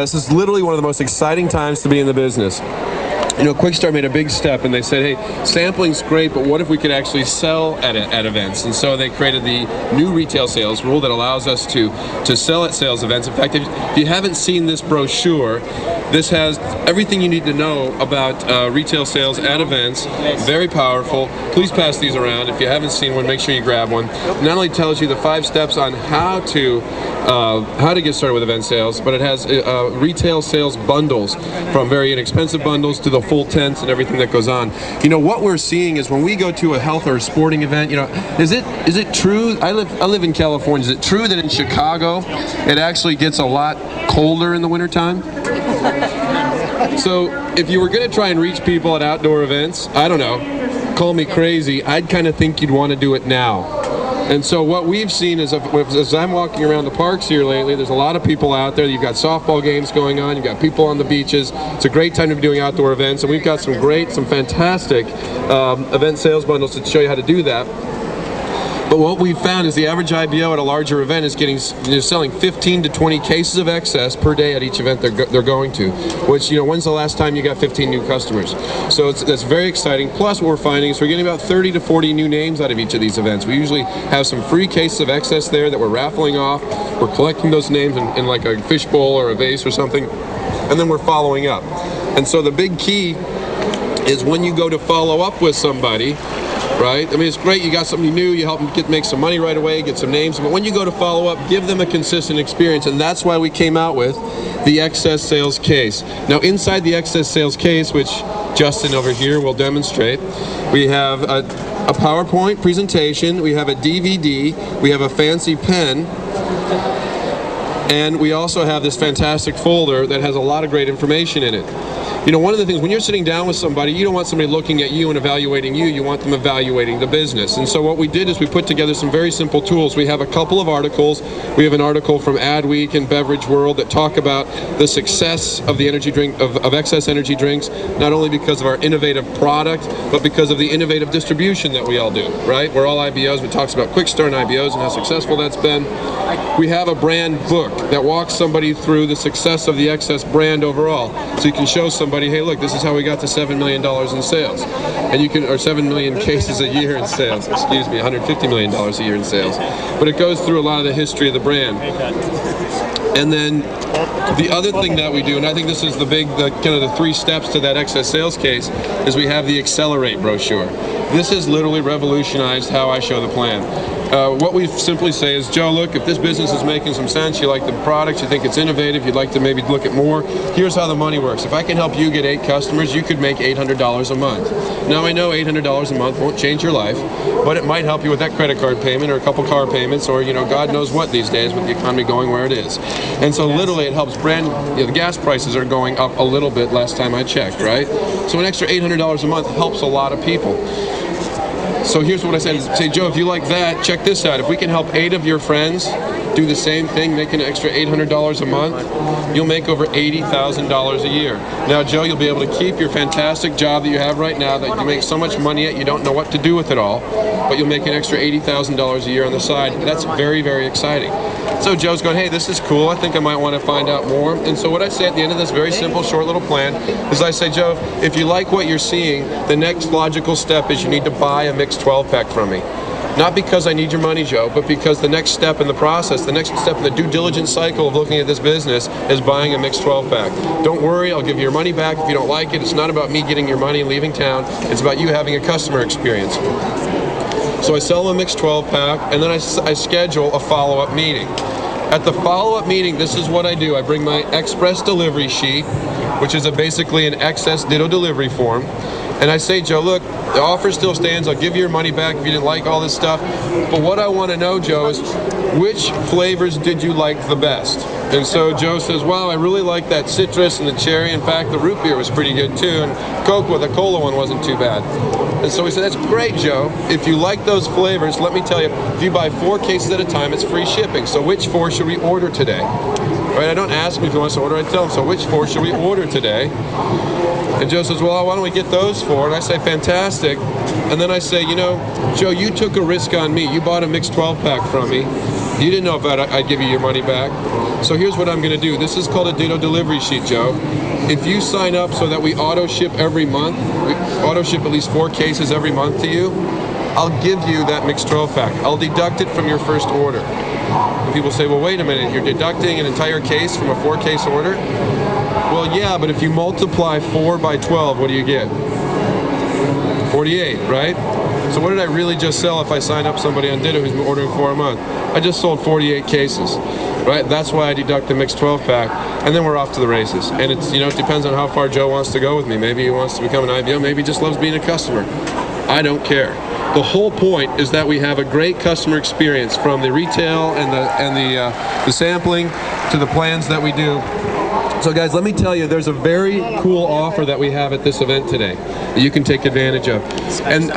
This is literally one of the most exciting times to be in the business. You know, Quick Start made a big step, and they said, hey, sampling's great, but what if we could actually sell at events? And so they created the new retail sales rule that allows us to sell at sales events. In fact, if you haven't seen this brochure, this has everything you need to know about retail sales at events. Very powerful. Please pass these around. If you haven't seen one, make sure you grab one. It not only tells you the 5 steps on how to get started with event sales, but it has retail sales bundles, from very inexpensive bundles to the full tents and everything that goes on. You know, what we're seeing is when we go to a health or a sporting event, you know, is it true? I live in California. Is it true that in Chicago it actually gets a lot colder in the wintertime? So if you were going to try and reach people at outdoor events, I don't know, call me crazy, I'd kind of think you'd want to do it now. And so what we've seen is, as I'm walking around the parks here lately, there's a lot of people out there. You've got softball games going on. You've got people on the beaches. It's a great time to be doing outdoor events. And we've got some fantastic event sales bundles to show you how to do that. But what we've found is the average IBO at a larger event is selling 15 to 20 cases of excess per day at each event they're going to. Which, you know, when's the last time you got 15 new customers? So that's very exciting. Plus, what we're finding is we're getting about 30 to 40 new names out of each of these events. We usually have some free cases of excess there that we're raffling off. We're collecting those names in like a fishbowl or a vase or something, and then we're following up. And so the big key is when you go to follow up with somebody, right? I mean, it's great, you got something new, you help them make some money right away, get some names, but when you go to follow up, give them a consistent experience, and that's why we came out with the excess sales case. Now, inside the excess sales case, which Justin over here will demonstrate, we have a PowerPoint presentation, we have a DVD, we have a fancy pen, and we also have this fantastic folder that has a lot of great information in it. You know, one of the things, when you're sitting down with somebody, you don't want somebody looking at you and evaluating you, you want them evaluating the business. And so what we did is we put together some very simple tools. We have a couple of articles. We have an article from Adweek and Beverage World that talk about the success of the energy drink, of excess energy drinks, not only because of our innovative product, but because of the innovative distribution that we all do, right? We're all IBOs. We talk about Quick Start and IBOs and how successful that's been. We have a brand book that walks somebody through the success of the excess brand overall. So you can show somebody, hey, look, this is how we got to $7 million in sales. And you can, or 7 million cases a year in sales, excuse me, $150 million a year in sales. But it goes through a lot of the history of the brand. And then the other thing that we do, and I think this is the kind of the 3 steps to that excess sales case, is we have the Accelerate brochure. This has literally revolutionized how I show the plan. What we simply say is, Joe, look, if this business is making some sense, you like the product, you think it's innovative, you'd like to maybe look at more, here's how the money works. If I can help you get 8 customers, you could make $800 a month. Now, I know $800 a month won't change your life, but it might help you with that credit card payment or a couple car payments, or, you know, God knows what these days with the economy going where it is. And so literally it helps the gas prices are going up a little bit last time I checked, right? So an extra $800 a month helps a lot of people. So here's what I said, say, Joe, if you like that, check this out. If we can help 8 of your friends do the same thing, make an extra $800 a month, you'll make over $80,000 a year. Now, Joe, you'll be able to keep your fantastic job that you have right now that you make so much money at, you don't know what to do with it all, but you'll make an extra $80,000 a year on the side. That's very, very exciting. So Joe's going, hey, this is cool. I think I might want to find out more. And so what I say at the end of this very simple, short little plan is I say, Joe, if you like what you're seeing, the next logical step is you need to buy a mixed 12-pack from me. Not because I need your money, Joe, but because the next step in the process, the next step in the due diligence cycle of looking at this business is buying a mixed 12-pack. Don't worry, I'll give you your money back if you don't like it. It's not about me getting your money and leaving town. It's about you having a customer experience. So I sell them a mixed 12-pack, and then I schedule a follow-up meeting. At the follow-up meeting, this is what I do. I bring my express delivery sheet, which is basically an excess ditto delivery form. And I say, Joe, look, the offer still stands. I'll give you your money back if you didn't like all this stuff. But what I want to know, Joe, is which flavors did you like the best? And so Joe says, well, I really like that citrus and the cherry. In fact, the root beer was pretty good too. And Coke with the cola one wasn't too bad. And so we said, that's great, Joe. If you like those flavors, let me tell you, if you buy 4 cases at a time, it's free shipping. So which 4 should we order today? Right? I don't ask him if he wants to order. I tell him, so which 4 should we order today? And Joe says, well, why don't we get those 4? And I say, fantastic. And then I say, you know, Joe, you took a risk on me. You bought a mixed 12-pack from me. You didn't know if I'd give you your money back. So here's what I'm going to do. This is called a Ditto delivery sheet, Joe. If you sign up so that we auto ship every month, we auto ship at least 4 cases every month to you, I'll give you that mixed 12-pack. I'll deduct it from your first order. And people say, well, wait a minute, you're deducting an entire case from a 4-case order? Well, yeah, but if you multiply 4 by 12, what do you get? 48, right? So what did I really just sell if I sign up somebody on Ditto who's been ordering 4 a month? I just sold 48 cases, right? That's why I deduct the mixed 12-pack, and then we're off to the races. And it's, you know, it depends on how far Joe wants to go with me. Maybe he wants to become an IBO, maybe he just loves being a customer. I don't care. The whole point is that we have a great customer experience, from the retail and the sampling to the plans that we do. So guys, let me tell you, there's a very cool offer that we have at this event today that you can take advantage of. And